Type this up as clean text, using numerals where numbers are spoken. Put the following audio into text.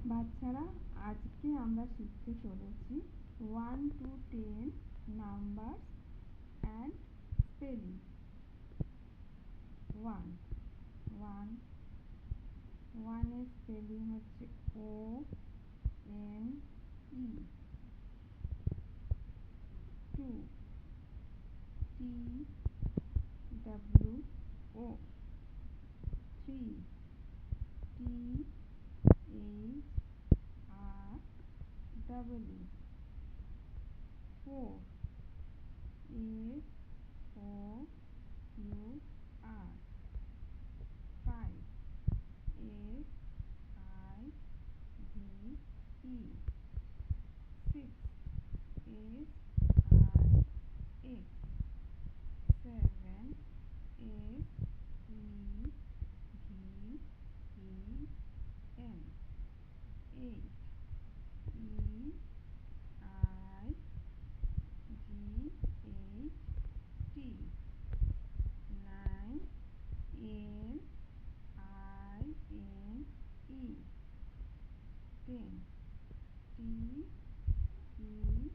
বাচ্চারা, আজকে আমরা শিখতে চলেছি 1 to 10 নাম্বারস অ্যান্ড স্পেলিং। 1 1 1 এর স্পেলিং হচ্ছে ONE। 2 TWO। 3 THREE। 4 FOUR। 5 SIXE। 6 SIX। 7 SEVEN। 8 EIGHT। 9 NINE। 10 TEACH।